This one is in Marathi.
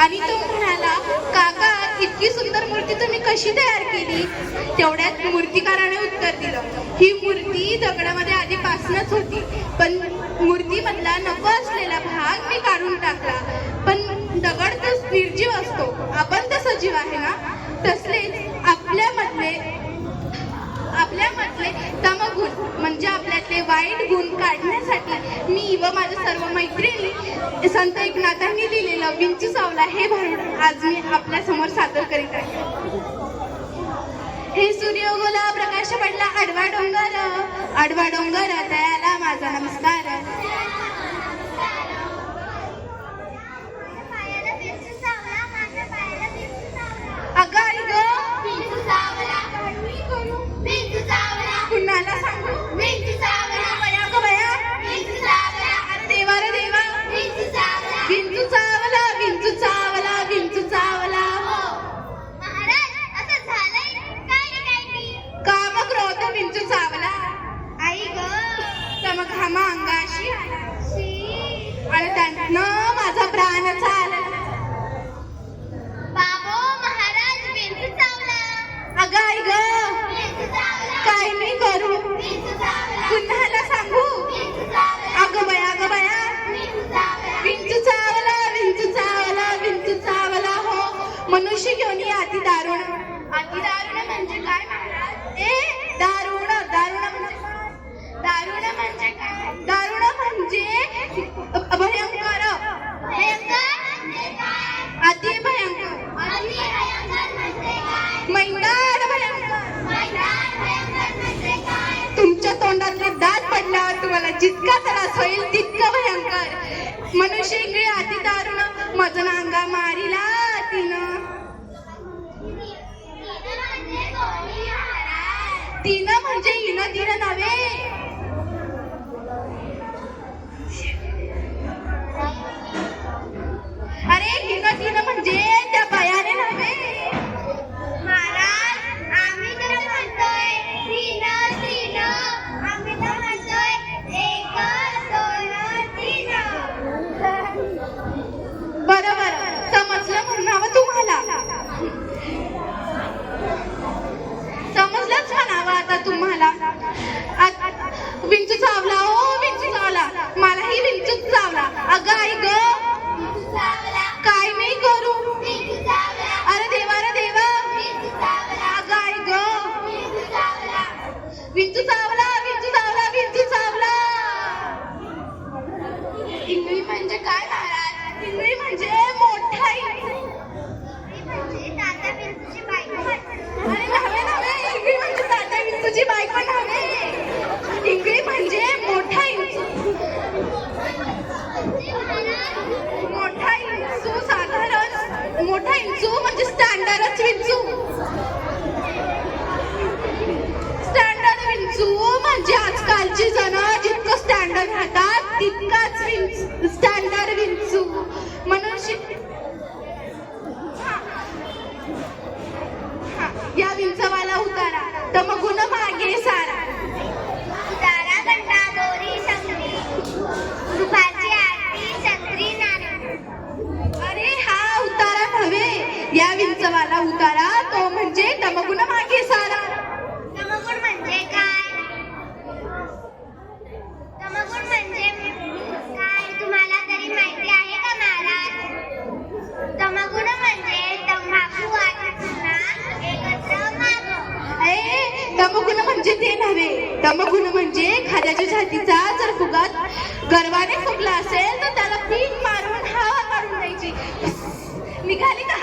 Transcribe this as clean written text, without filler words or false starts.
आणि तो म्हणाला, काका इतकी सुंदर मूर्ती तुम्ही कशी तयार केली? तेवढ्यात मूर्तिकाराने उत्तर दिलं, ही मूर्ती दगडामध्ये आधीपासूनच होती, पण मूर्तीमधला नको असलेला भाग मी काढून टाकला. पण दगड तर निर्जीव असतो, आपण तर सजीव आहे ना. तसलेच आपल्यामधले तमगुण म्हणजे आपल्यातले वाईट गुण काढण्यासाठी मी व माझ्या सर्व मैत्रिणी संत एकनाथांनी लिहिलेलं विंचू चावला हे भारूड आज मी आपल्या समोर सादर करीत आहे. हे सूर्य उगवला, प्रकाश पडला, आडवा डोंगर तयाला माझा नमस्कार. अगं आई ग, कुणाला सांगू? बया ग बया, अरे देवा रे देवा, विंचू चावला, विंचू चावला, विंचू चावला. काम क्रोध विंचू चावला. आई ग, तम घामा अंगाशी आणि त्यानं माझा प्राण चालला. अगं आई ग, काय मी करू? कुणाला सांगू? अगं बया, विंचू चावला, विंचू चावला, विंचू चावला. हो, मनुष्य घेऊन अति दारुण म्हणजे काय महाराज? दारुण म्हणजे काय? दारुण म्हणजे भयंकर, अति भयंकर, मैदान भयंकर. तुमच्या तोंडातले दात पडल्यावर तुम्हाला जितका त्रास होईल तितका भयंकर. मनुष्य इकडे अति दारुण मजन अंगा मारिला तिनं म्हणजे हिनं तिनं नव्हे. अरे हिनं तिनं म्हणजे त्या बयाने नव्हे. बरोबर समजलं म्हणून हवं तुम्हाला. समजलंच म्हणावं आता तुम्हाला. विंचू चावला, हो विंचू चावला, मलाही विंचू चावला. अगं आई ग, काय मी करू? अरे देवा रे देवा, अगं आई ग, विंचू चावला, विंचू चावला, विंचू चावला. इंगळी म्हणजे काय महाराज? इंगळी म्हणजे मोठा. अरे नव्हे, इंगळी म्हणजे तात्या विंचूची बायको नव्हे. इंगळी म्हणजे मोठा इंचू. साधारण मोठा इंचू म्हणजे स्टँडर्डच विंचू. स्टँडर्ड विंचू म्हणजे आजकालची जण जितकं स्टँडर्ड राहतात तितकाच स्टँडर्ड विंचू. म्हणून या विंचवाला उतारा तमगुण मागे सारा. अरे हा उतारा नव्हे, या विंचवाला उतारा तो म्हणजे तमगुण मागे सारा. तमगुण म्हणजे काय? तमगुण म्हणजे काय तुम्हाला तरी माहिती आहे का महाराज? तमगुण म्हणजे तंबाखू वाटताना एकत्र मागं. तमगुण म्हणजे ते नव्हे. तमगुण म्हणजे एखाद्याच्या छातीचा जर फुगात गर्वाने फुगला असेल तर त्याला पीक मारून हवा काढून द्यायची. निघाली का